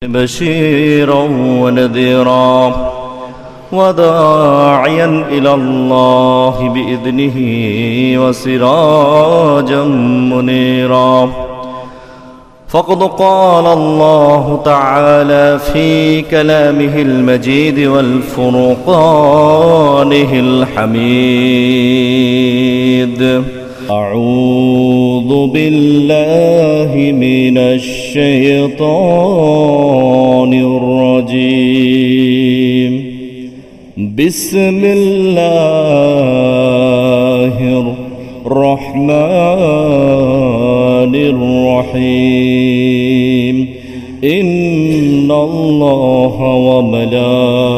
بشيرا ونذيرا وداعيا إلى الله بإذنه وسراجا منيرا فقد قال الله تعالى في كلامه المجيد والفرقانه الحميد أعوذ بالله من الشيطان الرجيم بسم الله الرحمن الرحيم إن الله وملائكته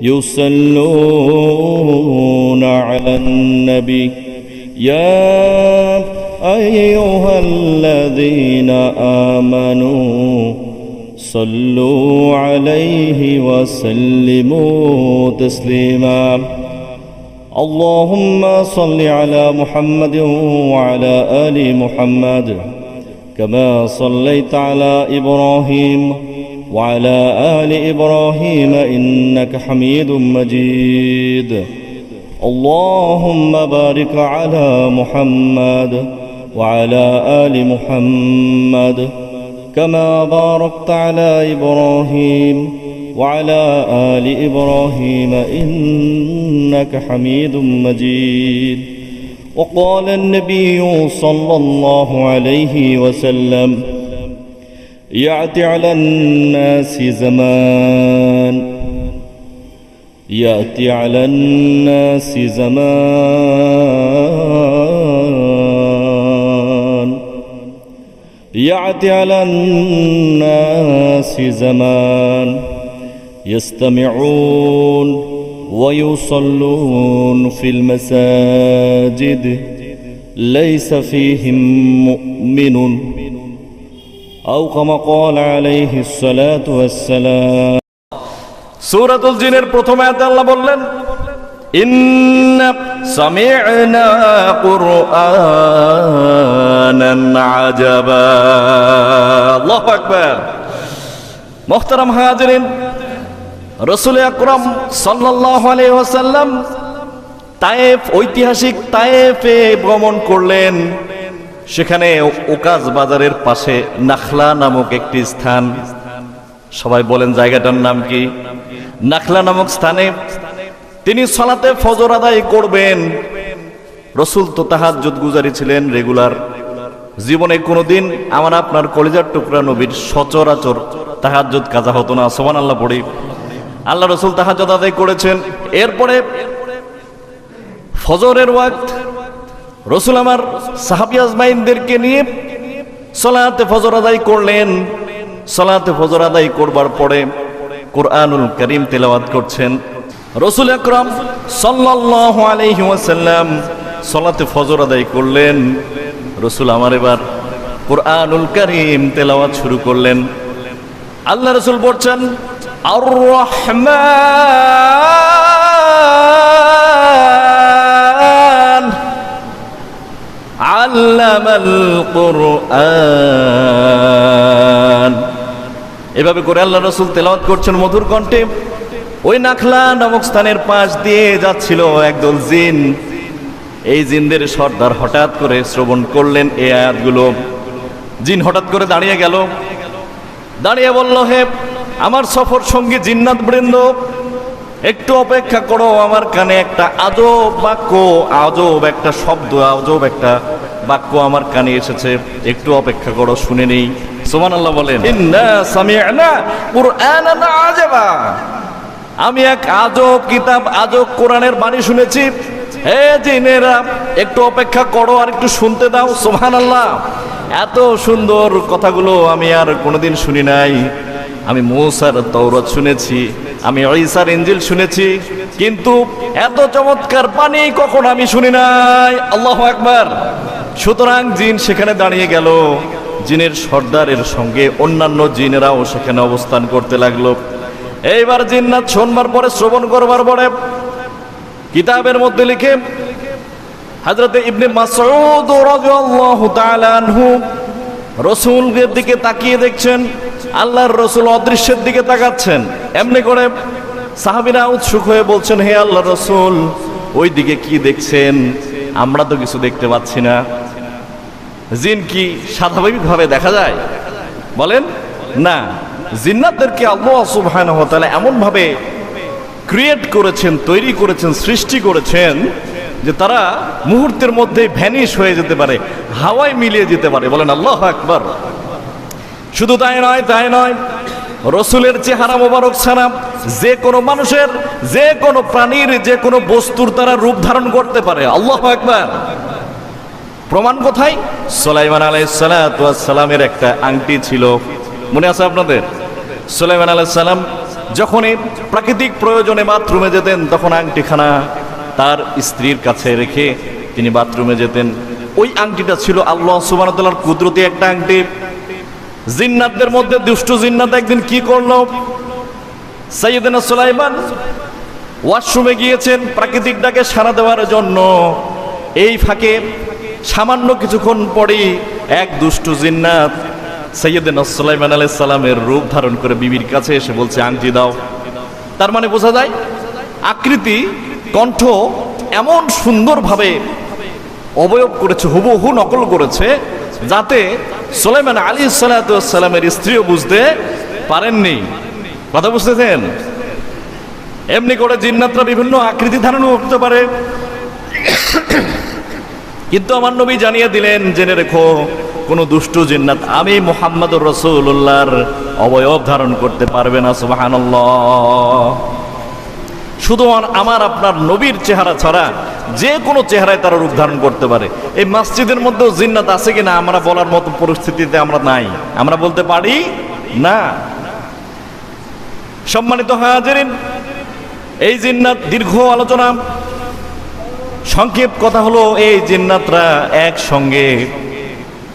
يصلون على النبي يا أيها الذين آمنوا صلوا عليه وسلموا تسليما اللهم صل على محمد وعلى آل محمد كما صليت على إبراهيم وعلى آل إبراهيم إنك حميد مجيد اللهم بارك على محمد وعلى آل محمد كما باركت على إبراهيم وعلى آل إبراهيم إنك حميد مجيد وقال النبي صلى الله عليه وسلم يأتي على الناس زمان يأتي على الناس زمان يأتي على الناس زمان يستمعون ويصلون في المساجد ليس فيهم مؤمن أو كما قال عليه الصلاة والسلام সূরাতুল জিনের প্রথম আয়াতে আল্লাহ বললেন ইন্না সামি'না কুরআনান আজাবা আল্লাহু আকবার মুহতারাম হাজিরিন রাসূল আকরাম সাল্লাল্লাহু আলাইহি ওয়াসাল্লাম তায়েফ ঐতিহাসিক তায়েফে ভ্রমণ করলেন সেখানে ওকাজ বাজারের পাশে নাখলা নামক একটি স্থান সবাই বলেন জায়গাটার নাম কি নাখলা নামক স্থানে তিনি সালাতে ফজর আদায় করবেন রাসূল তো তাহাজ্জুদ গুজারি ছিলেন রেগুলার জীবনে কোনোদিন আমার আপনার কলিজার টুকরা নবীর সচরাচর তাহাজ্জুদ কাজা হতো না সুবহানাল্লাহ পড়ি আল্লাহ রাসূল তাহাজ্জুদ আদায় করেছেন এরপরে ফজরের ওয়াক্ত রাসূল আমার সাহাবী আজমাইনদেরকে নিয়ে সালাতে ফজর আদায় করলেন সালাতে ফজর আদায় করবার পরে কুরআনুল কারীম তেলাওয়াত করছেন রাসূল আকরাম সাল্লাল্লাহু আলাইহি ওয়াসাল্লাম সালাতে ফজর আদায় করলেন রাসূল আমার এবার কুরআনুল কারীম তেলাওয়াত শুরু করলেন আল্লাহ রাসূল বলছেন আর রহমান আল্লামাল কুরআন এভাবে করে আল্লাহ রাসূল তেলাওয়াত করছেন মধুর কণ্ঠে ওই নাখলা নামক স্থানের পাশ দিয়ে যাচ্ছিল একদল জিন এই জিনদের সর্দার হঠাৎ করে শ্রবণ করলেন এই আয়াতগুলো জিন হঠাৎ করে দাঁড়িয়ে গেল দাঁড়িয়ে বলল হে আমার সফর সঙ্গী জিন্নাত বৃন্দ একটু অপেক্ষা করো আমার কানে একটা আজব বাক্য আজব একটা শব্দ আজব একটা বাক্য আমার কানে এসেছে একটু অপেক্ষা করো শুনে নেই সুবহানাল্লাহ বলেন ইন্না সামি'না কুরআনান আজাবা আমি এক আজব কিতাব আজব কোরআনের বাণী শুনেছি হে জিনেরা একটু অপেক্ষা করো আর একটু শুনতে দাও সুবহানাল্লাহ এত সুন্দর কথাগুলো আমি আর কোনোদিন শুনি নাই আমি মূসার তাওরাত শুনেছি আমি ঈসার ইনজিল শুনেছি কিন্তু এত চমৎকার বাণী কখনো আমি শুনি নাই আল্লাহু আকবার সুতরাং জিন সেখানে দাঁড়িয়ে গেল জিনের সর্দারের সঙ্গে অন্যান্য জিনেরাও সেখানে অবস্থান করতে লাগলো এইবার জিন্নাত শুনবার পরে শ্রবণ করবার পরে কিতাবের মধ্যে লিখে হযরত ইবনে মাসউদ রাদিয়াল্লাহু তাআলা আনহু রসুলের দিকে তাকিয়ে দেখছেন, আল্লাহর রসুল অদৃশ্যের দিকে তাকাচ্ছেন। এমনি করে সাহাবীরা উৎসুক হয়ে বলছেন, হে আল্লাহর রসুল, ওই দিকে কি দেখছেন? আমরা তো কিছু দেখতে পাচ্ছি না। জিন কি স্বাভাবিকভাবে দেখা যায়? বলেন না। জিন্নাতদেরকে আল্লাহ সুবহানাহু ওয়া তাআলা এমন ভাবে ক্রিয়েট করেছেন, তৈরি করেছেন, সৃষ্টি করেছেন যে তারা মুহূর্তের মধ্যে ভ্যানিশ হয়ে যেতে পারে, হাওয়ায় মিলিয়ে যেতে পারে। বলেন আল্লাহু আকবার। শুধু তাই নয়, রসুলের চেহারা মোবারক ছাড়া যে কোনো মানুষের, যে কোনো প্রাণীর, যে কোনো বস্তুর তারা রূপ ধারণ করতে পারে। আল্লাহু আকবার। প্রমাণ কোথায়? সুলাইমান আলাইহিস সালাতু ওয়াস সালামের একটা আংটি ছিল, মনে আছে আপনাদের? সুলাইমান আলাইহিস সালাম যখনই প্রাকৃতিক প্রয়োজনে বাথরুমে যেতেন, তখন আংটিখানা তার স্ত্রীর কাছে রেখে তিনি বাথরুমে যেতেন। ওই আংটিটা ছিল আল্লাহ সুবহানাহু ওয়া তাআলার কুদরতি একটা আংটি। জিন্নাতদের মধ্যে দুষ্ট জিন্নাত একদিন কি করলো? সাইয়েদনা সুলাইমান ওয়াশরুমে গিয়েছেন প্রাকৃতিক ডাকে সাড়া দেওয়ার জন্য। এই ফাঁকে সামান্য কিছুক্ষণ পরেই এক দুষ্ট জিন্নাত সাইয়েদনা সুলাইমান আলাইহিস সালামের রূপ ধারণ করে বিবির কাছে এসে বলছে, আংটি দাও। তার মানে বোঝা যায় আকৃতি, কণ্ঠ এমন সুন্দরভাবে অবয়ব করেছে, হুবহু নকল করেছে, যাতে সুলাইমান আলাইহিস সালাতু ওয়াস সালামের স্ত্রীও বুঝতে পারেননি। কথা বুঝতেছেন? এমনি করে জিন্নাতরা বিভিন্ন আকৃতি ধারণ করতে পারে। কিন্তু আমার নবী জানিয়ে দিলেন, জেনে রেখো, কোন দুষ্ট জিন্নাত আমি মুহাম্মদুর রাসূলুল্লাহর অবয়ব ধারণ করতে পারবে না। সুবহানাল্লাহ। শুধু আমার আপনার নবীর চেহারা ছাড়া যে কোনো চেহারায় তারা রূপ ধারণ করতে পারে। এই মসজিদের মধ্যেও জিন্নাত আছে কিনা আমরা বলার মতো পরিস্থিতিতে আমরা নাই, আমরা বলতে পারি না। সম্মানিত হাজিরিন, এই জিন্নাত দীর্ঘ আলোচনা, সংক্ষেপ কথা হলো, এই জিন্নাতরা একসঙ্গে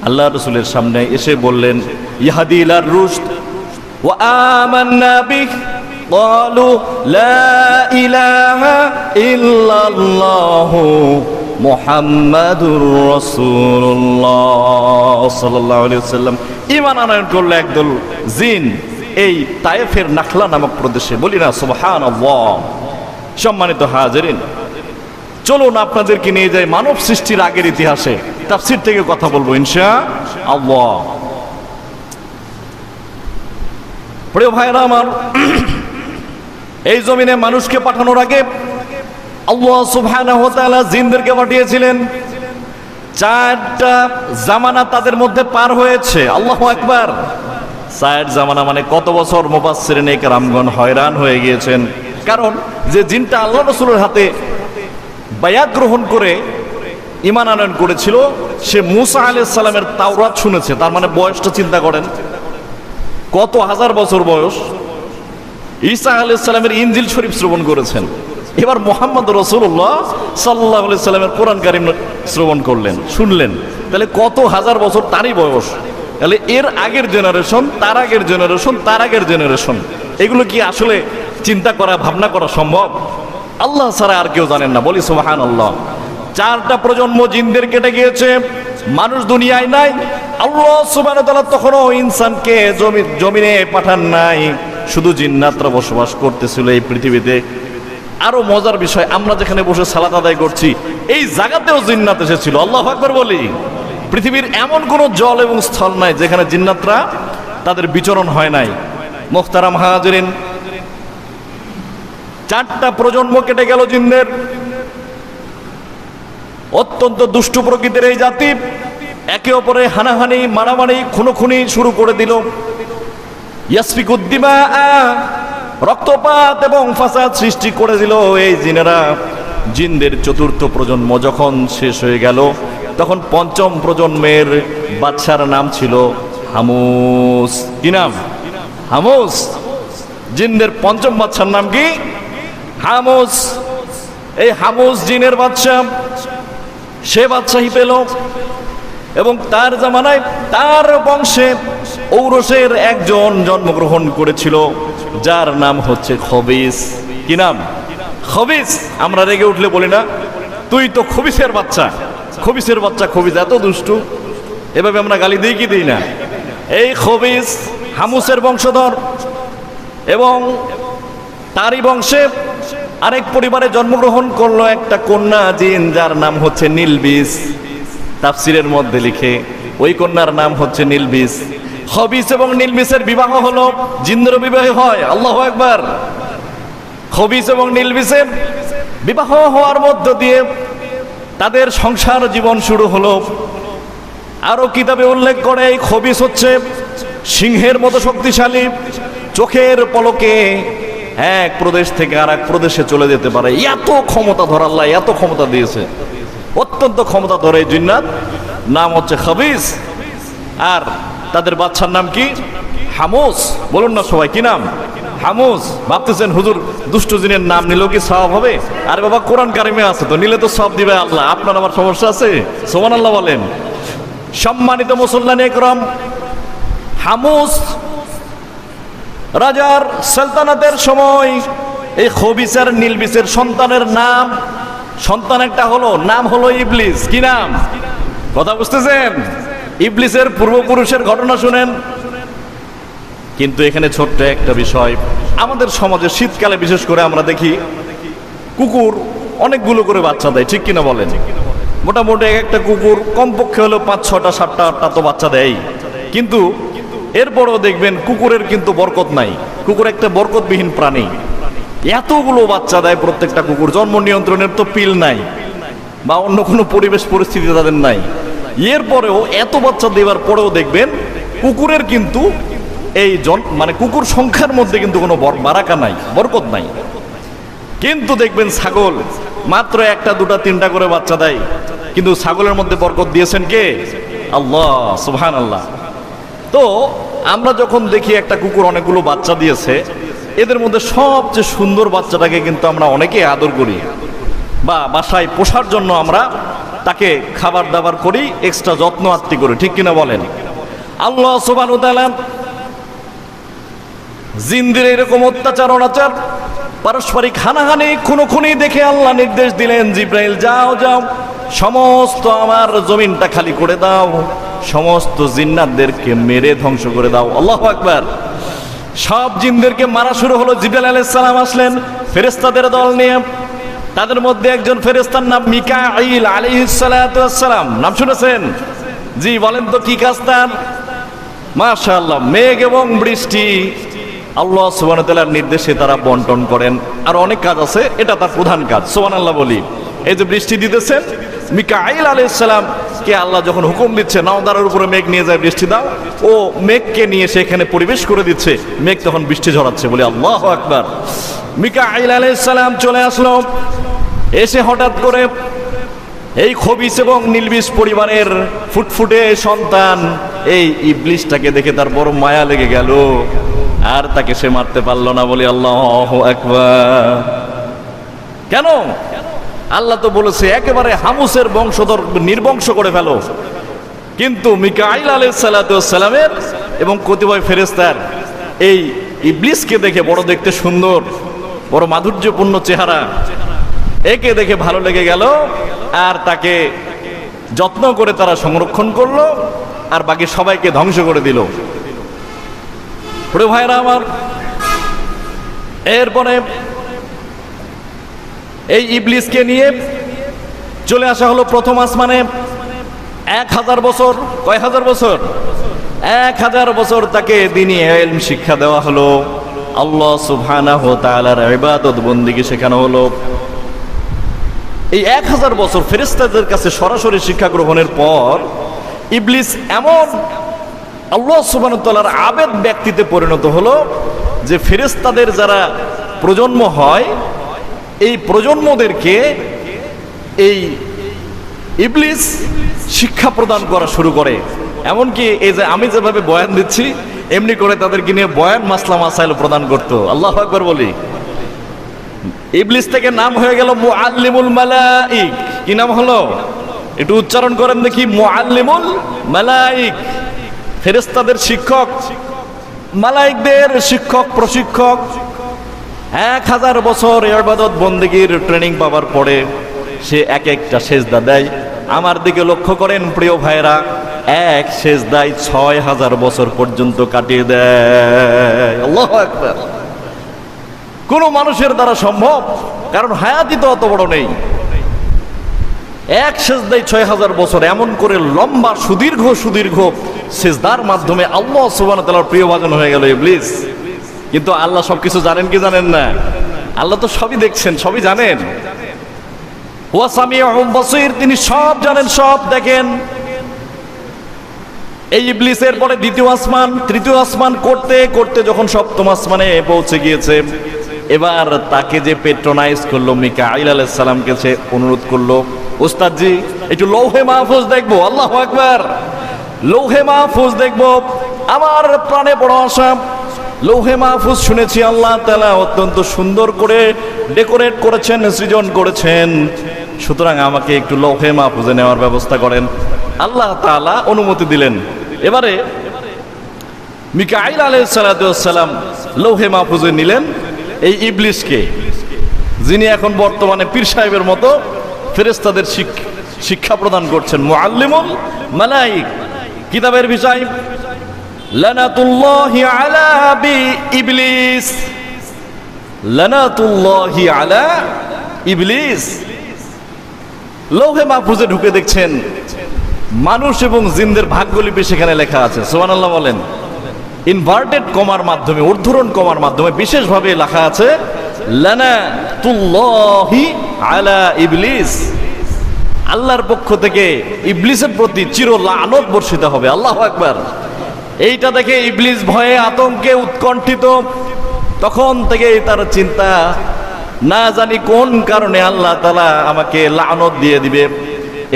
আল্লাহ রাসূলের সামনে এসে বললেন, ইহাদি ইলার রুশদ ওয়া আমান্না বিহি ক্বালু লা ইলাহা ইল্লাল্লাহু মুহাম্মাদুর রাসূলুল্লাহ সাল্লাল্লাহু আলাইহি ওয়াসাল্লাম। ঈমান আনয়ন করল একদল জিন এই তায়েফের নাখলা নামক প্রদেশে। বলি না সুবহানাল্লাহ। সম্মানিত হাজিরিন, চলুন আপনাদেরকে নিয়ে যাই মানব সৃষ্টির আগের ইতিহাসে। তাফসীর থেকে কথা বলবো ইনশাআল্লাহ। প্রিয় ভাইরা আমার, এই জমিনে মানুষকে পাঠানোর আগে আল্লাহ সুবহানাহু ওয়া তাআলা জিনদেরকে পাঠিয়েছিলেন। 4টা জামানা তাদের মধ্যে পার হয়েছে। আল্লাহু আকবার। 4 জামানা মানে কত বছর? মুফাসসিরিন কেরামগণ হয়রান হয়ে গিয়েছেন। কারণ যে জিনটা আল্লাহ রাসূলের হাতে বায়াত গ্রহণ করে ঈমান আনয়ন করেছিল, সে মূসা আলাইহিস সালামের তাওরাত শুনেছে। তার মানে বয়সটা চিন্তা করেন, কত হাজার বছর বয়স। ঈসা আলাইহিস সালামের ইনজিল শরীফ শ্রবণ করেছেন। এবার মুহাম্মদ রাসূলুল্লাহ সাল্লাল্লাহু আলাইহি সাল্লামের কোরআন কারীম শ্রবণ করলেন, শুনলেন। তাহলে কত হাজার বছর তারই বয়স। তাহলে এর আগের জেনারেশন, তার আগের জেনারেশন, তার আগের জেনারেশন, এগুলো কি আসলে চিন্তা করা, ভাবনা করা সম্ভব? আল্লাহ ছাড়া আর কেউ জানেন না। বলি সুবহানাল্লাহ। 4টা প্রজন্ম জিনদের কেটে গিয়েছে, মানুষ দুনিয়ায় নাই। আল্লাহ সুবহানাহু ওয়া তাআলা তখনও ইনসানকে জমিনে পাঠান নাই, শুধু জিন্নাতরা বসবাস করতেছিল এই পৃথিবীতে। আরো মজার বিষয়, আমরা যেখানে বসে সালাত আদায় করছি, এই জায়গাতেও জিন্নাত এসেছিল। আল্লাহু আকবার বলি। পৃথিবীর এমন কোনো জল এবং স্থল নাই যেখানে জিন্নাতরা তাদের বিচরণ হয় নাই। মুহতারাম হাজিরিন, 4টা প্রজন্ম কেটে গেল জিনদের। অত্যন্ত দুষ্ট প্রকৃতির এই জাতি একে অপরে হানাহানি, মারামারি, খুনোখুনি শুরু করে দিল। ইয়াসফিকুদ্দিমা, রক্তপাত এবং ফাসাদ সৃষ্টি করে দিল এই জিনেরা। জিনদের 4র্থ প্রজন্ম যখন শেষ হয়ে গেল, তখন 5ম প্রজন্মের বাদশার নাম ছিল হামুস। কি নাম? হামুস। জিনদের 5ম বাদশার নাম কি? হামুস। এই হামুস জিনের বাদশা, সে বাদশাহী পেল এবং তার জামানায় তার বংশে ঔরসের একজন জন্মগ্রহণ করেছিল, যার নাম হচ্ছে খবিস। কি নাম? খবিস। আমরা রেগে উঠলে বলি না, তুই তো খবিসের বাচ্চা, খবিসের বাচ্চা, খবিস এত দুষ্টু। এভাবে আমরা গালি দিই কি দিই না? এই খবিস হামুসের বংশধর এবং তারই বংশে আরেক পরিবারে জন্মগ্রহণ করলো একটা কন্যা জিন, যার নাম হচ্ছে নীলবিস। তাফসিরের মধ্যে লিখে ওই কন্যার নাম হচ্ছে নীলবিস। খবিস এবং নীলবিসের বিবাহ হলো, জিনদেরও বিবাহ হয়। আল্লাহু আকবার। খবিস এবং নীলবিসের বিবাহ হওয়ার মধ্য দিয়ে তাদের সংসার জীবন শুরু হলো। আরো কিতাবে উল্লেখ করে এই খবিস হচ্ছে সিংহের মতো শক্তিশালী, চোখের পলকে এক প্রদেশ থেকে আর এক প্রদেশে চলে যেতে পারে। এত ক্ষমতা ধর আল্লাহ, এত ক্ষমতা দিয়েছে, অত্যন্ত ক্ষমতা ধরে এই জিন্নাত। নাম হচ্ছে খবিস। আর তাদের বাচ্চার নাম কি? হামুস। বলুন না সবাই, কি নাম? হামুস। ভাবতেছেন হুজুর দুষ্ট জিনের নাম নিলেও কি সওয়াব হবে? আরে বাবা, কোরআন কারিমে আছে তো, নিলে তো সব দিবে আল্লাহ। আপনার আমার সমস্যা আছে? সুবহানাল্লাহ বলেন। সম্মানিত মুসল্লান একরাম, হামুস রাজার সালতানাতের সময় এই খবিস আর নীলবিসের সন্তানের নাম, সন্তান একটা হলো, নাম হলো ইবলিস। কি নাম? কথা বুঝতেছেন? ইবলিসের পূর্বপুরুষের ঘটনা শুনেন। কিন্তু এখানে ছোট্ট একটা বিষয়, আমাদের সমাজে শীতকালে বিশেষ করে আমরা দেখি কুকুর অনেকগুলো করে বাচ্চা দেয়, ঠিক কিনা বলেন? মোটামুটি একটা কুকুর কমপক্ষে হলো 5, 6টা, 7টা, 8টা তো বাচ্চা দেয়। কিন্তু এরপরও দেখবেন কুকুরের কিন্তু বরকত নাই। কুকুর একটা বরকতবিহীন প্রাণী। এতগুলো বাচ্চা দেয় প্রত্যেকটা কুকুর, জন্ম নিয়ন্ত্রণের তো পিল নাই বা অন্য কোনো পরিবেশ পরিস্থিতি তাদের নাই। এরপরেও এত বাচ্চা দেওয়ার পরেও দেখবেন কুকুরের কিন্তু এই মানে কুকুর সংখ্যার মধ্যে কিন্তু কোনো বারাকা নাই, বরকত নাই। কিন্তু দেখবেন ছাগল মাত্র 1টা, 2টা, 3টা করে বাচ্চা দেয়, কিন্তু ছাগলের মধ্যে বরকত দিয়েছেন কে? আল্লাহ, সুবহানাল্লাহ। তো আমরা যখন দেখি একটা কুকুর অনেকগুলো বাচ্চা দিয়েছে, এদের মধ্যে সবচেয়ে সুন্দর বাচ্চাটাকে কিন্তু আমরা অনেকেই আদর করি বা বাসায় পোষার জন্য আমরা তাকে খাবার দাবার করি, এক্সট্রা যত্ন আত্তি করি, ঠিক কিনা বলেন? আল্লাহ সুবহানাহু ওয়া তাআলা জিনদের এরকম অত্যাচার অনাচার, পারস্পরিক হানাহানি, খুনোখুনি দেখে আল্লাহ নির্দেশ দিলেন, জিব্রাইল যাও যাও, সমস্ত আমার জমিনটা খালি করে দাও, সমস্ত জিন্নাতদেরকে মেরে ধ্বংস করে দাও। আল্লাহু আকবার। সব জিনদেরকে মারা শুরু হলো। জিবরাইল আলাইহিস সালাম আসলেন ফেরেশতাদের দল নিয়ে। তাদের মধ্যে একজন ফেরেশতার নাম মিকাঈল আলাইহিস সালাতু ওয়াস সালাম। নাম শুনেছেন? জি, বলেন তো কি কাজ তার? মাশাআল্লাহ, মেঘ এবং বৃষ্টি আল্লাহ সুবহানাহু ওয়া তাআলার নির্দেশে তারা বন্টন করেন। আর অনেক কাজ আছে, এটা তার প্রধান কাজ। সুবহানাল্লাহ বলি। এই যে বৃষ্টি দিতেছেন, মিকাঈল আলাইহিস সালাম কে আল্লাহ যখন হুকুম দিচ্ছে নাওদারের উপরে মেঘ নিয়ে যায় বৃষ্টি দাও, ও মেঘকে নিয়ে সেখানে পরিবেশ করে দিচ্ছে, মেঘ তখন বৃষ্টি ঝরাচ্ছে। বলে আল্লাহু আকবার। মিকাঈল আলাইহিস সালাম চলে আসলো। এসে হঠাৎ করে এই খবিস এবং নীলবিস পরিবারের ফুটফুটে সন্তান এই ইবলিসটাকে দেখে তার বড় মায়া লেগে গেল, আর তাকে সে মারতে পারলো না। বলি আল্লাহু আকবার। কেন? আল্লাহ তো বলেছে একেবারে হামুসের বংশধর নির্বংশ করে ফেলো। কিন্তু মিকাঈল আলাইহিস সালাতু ওয়াস সালামের এবং কতিপয় ফেরেশতার এই ইবলিসকে দেখে, বড় দেখতে সুন্দর, বড় মাধুর্যপূর্ণ চেহারা, একে দেখে ভালো লেগে গেল, আর তাকে যত্ন করে তারা সংরক্ষণ করলো, আর বাকি সবাইকে ধ্বংস করে দিল। প্রিয় ভাইরা আমার, এরপরে এই ইবলিসকে নিয়ে চলে আসা হলো প্রথম আসমানে। 1000 বছর, কয় হাজার বছর? 1000 বছর তাকে দ্বীনি ইলম শিক্ষা দেওয়া হলো। আল্লাহ সুবহানাহু ওয়া তাআলার ইবাদত বন্দেগী শেখানো হলো। এই 1000 বছর ফেরেশতাদের কাছে সরাসরি শিক্ষা গ্রহণের পর ইবলিস এমন আল্লাহ সুবহানাহু ওয়া তাআলার আবেদ ব্যক্তিতে পরিণত হলো যে ফেরেশতাদের যারা প্রজন্ম হয়, এই প্রজন্মদেরকে এই ইবলিস শিক্ষা প্রদান করা শুরু করে। এমনকি এই যে আমি যেভাবে বয়ান দিচ্ছি, এমনি করে তাদেরকে নিয়ে বয়ান মাসলা মাসাইল প্রদান করতো। আল্লাহু আকবার বলি। ইবলিস থেকে নাম হয়ে গেল মুআল্লিমুল মালাইক। কি নাম হলো? একটু উচ্চারণ করেন দেখি। মুআল্লিমুল মালাইক, ফেরেশতাদের শিক্ষক, মালাইকদের শিক্ষক, প্রশিক্ষক। 1000 বছর ইবাদত বন্দেগীর ট্রেনিং পাওয়ার পরে সে এক একটা সেজদা দেয়। আমার দিকে লক্ষ্য করেন প্রিয় ভাইরা, এক সেজদায় ৬,০০০ বছর পর্যন্ত কাটিয়ে দেয়। আল্লাহু আকবার। কোন মানুষের দ্বারা সম্ভব? কারণ হায়াতই তো অত বড় নেই। এক সেজদায় ৬,০০০ বছর, এমন করে লম্বা সুদীর্ঘ সুদীর্ঘ সেজদার মাধ্যমে আল্লাহ সুবহানাহু ওয়া তাআলার প্রিয়ভাজন হয়ে গেল ইবলিস। কিন্তু আল্লাহ সবকিছু জানেন কি জানেন না? আল্লাহ তো সবই দেখছেন, সবই জানেন। হুয়া সামিউম বাসীর, তিনি সব জানেন, সব দেখেন। এই ইবলিসের পরে দ্বিতীয় আসমান, তৃতীয় আসমান করতে করতে যখন সপ্তম আসমানে পৌঁছে গিয়েছে, এবার তাকে যে পেট্রোনাইজ করলো, মিকাঈল আলাইহিস সালামকে সে অনুরোধ করলো, ওস্তাদজি একটু লৌহে মাহফুজ দেখবো। আল্লাহু আকবার। লৌহে মাহফুজ দেখবো, আমার প্রাণে বড় আশা। লৌহে মাহফুজ শুনেছি আল্লাহ তাআলা অত্যন্ত সুন্দর করে ডেকোরেট করেছেন, সৃজন করেছেন, সুতরাং আমাকে একটু লৌহে মাহফুজে নেওয়ার ব্যবস্থা করেন। আল্লাহ তাআলা অনুমতি দিলেন। এবারে মিকাঈল আলাইহিস সালাম লৌহে মাহফুজে নিলেন এই ইবলিসকে, যিনি এখন বর্তমানে পীর সাহেবের মতো ফেরেশতাদের শিক্ষা প্রদান করছেন, মুআল্লিমুল মালায়েক। কিতাবের বিষয় লানাতুল্লাহি আলা ইবলিস, লানাতুল্লাহি আলা ইবলিস। লৌহে মাহফুজে ঢুকে দেখছেন মানুষ এবং জিনদের ভাগ্যলিপি সেখানে লেখা আছে। সুবহানাল্লাহ বলেন। ইনভার্টেড কমার মাধ্যমে, ঊর্ধ্বরণ কমার মাধ্যমে বিশেষভাবে লেখা আছে লানাতুল্লাহি আলা ইবলিস। আল্লাহর পক্ষ থেকে ইবলিসের প্রতি চির লানত বর্ষিত হবে। আল্লাহু আকবার। এইটা দেখে ইবলিস ভয়ে আতঙ্কে উৎকণ্ঠিত। তখন থেকে তার চিন্তা, না জানি কোন কারণে আল্লাহ তাআলা আমাকে লানত দিয়ে দিবে।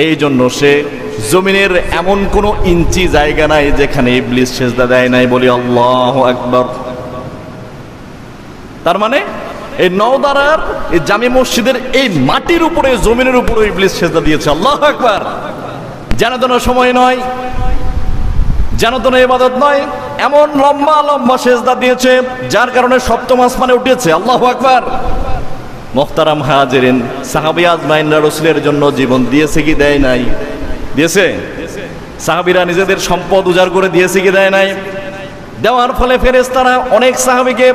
এই জন্য সে জমিনের এমন কোন ইঞ্চি জায়গা নাই যেখানে ইবলিস সেজদা দেয় নাই, বলি আল্লাহু আকবার। তার মানে এই নওদারার এই জামি মসজিদের এই মাটির উপরে, জমিনের উপরে ইবলিস সেজদা দিয়েছে। আল্লাহু আকবার। যেন তেন সময় নয়, যেন তেন ইবাদত নয়, এমন লম্বা লম্বা সেজদা দিয়েছে যার কারণে সপ্তম আসমানে উঠেছে। আল্লাহু আকবার। মুহতারাম হাজিরিন, সাহাবী আজমাইনরা রাসূলের জন্য জীবন দিয়েছে কি দেয় নাই? দিয়েছে। সাহাবীরা নিজেদের সম্পদ উজাড় করে দিয়েছে কি দেয় নাই? দেওয়ার ফলে ফেরেশতারা অনেক সাহাবীকে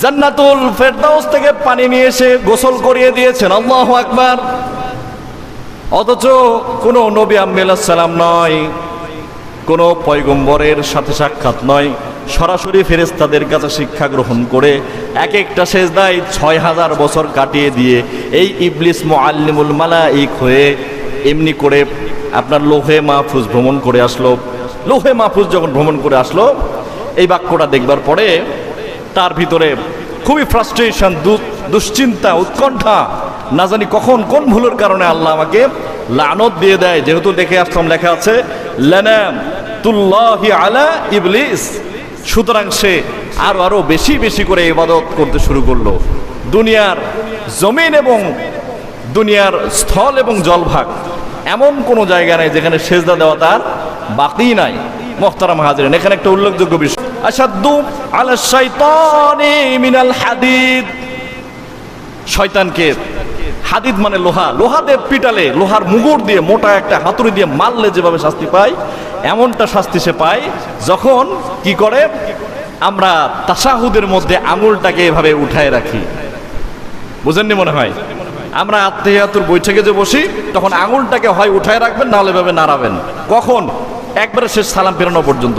জান্নাতুল ফেরদাউস থেকে পানি নিয়ে এসে গোসল করিয়ে দিয়েছেন। আল্লাহু আকবার। অথচ কোনো নবী আলাইহিস সালাম নয়, কোনো পয়গম্বরের সাথে সাক্ষাৎ নয়, সরাসরি ফেরেশতাদের কাছে শিক্ষা গ্রহণ করে এক একটা সেজদায় ৬,০০০ বছর কাটিয়ে দিয়ে এই ইবলিস মুআল্লিমুল মালায়েক হয়ে এমনি করে আপনার লৌহে মাহফুজ ভ্রমণ করে আসলো। লৌহে মাহফুজ যখন ভ্রমণ করে আসলো, এই বাক্যটা দেখবার পরে তার ভিতরে খুবই ফ্রাস্ট্রেশন, দুশ্চিন্তা, উৎকণ্ঠা, না জানি কখন কোন ভুলের কারণে আল্লাহ আমাকে লানত দিয়ে দেয়। যেহেতু দেখে আসলাম লেখা আছে লানাতুল্লাহি আলা ইবলিস, সুতরাং সে আরো বেশি বেশি করে ইবাদত করতে শুরু করলো। দুনিয়ার জমিন এবং দুনিয়ার স্থল এবং জলভাগ এমন কোনো জায়গা নেই যেখানে সেজদা দেওয়া তার বাকি নাই। মুহতারাম হাজিরিন, এখানে একটা উল্লেখযোগ্য বিষয়, আশাদ্দু আলা শাইতানি মিনাল হাদিদ। শয়তানকে, হাদিদ মানে লোহা, লোহা দিয়ে পিটালে, লোহার মুগুর দিয়ে, মোটা একটা হাতুড়ি দিয়ে মারলে যেভাবে শাস্তি পায়, এমনটা শাস্তি সে পায় যখন কি করে, আমরা তাশাহুদের মধ্যে আঙুলটাকে এভাবে উঠায় রাখি। বুঝেননি মনে হয়? আমরা আত্তাহিয়াতুর বৈঠকে যে বসি, তখন আঙুলটাকে হয় উঠায় রাখবেন, নাহলে এভাবে নাড়াবেন। কখন? একবারে শেষ সালাম ফেরানো পর্যন্ত।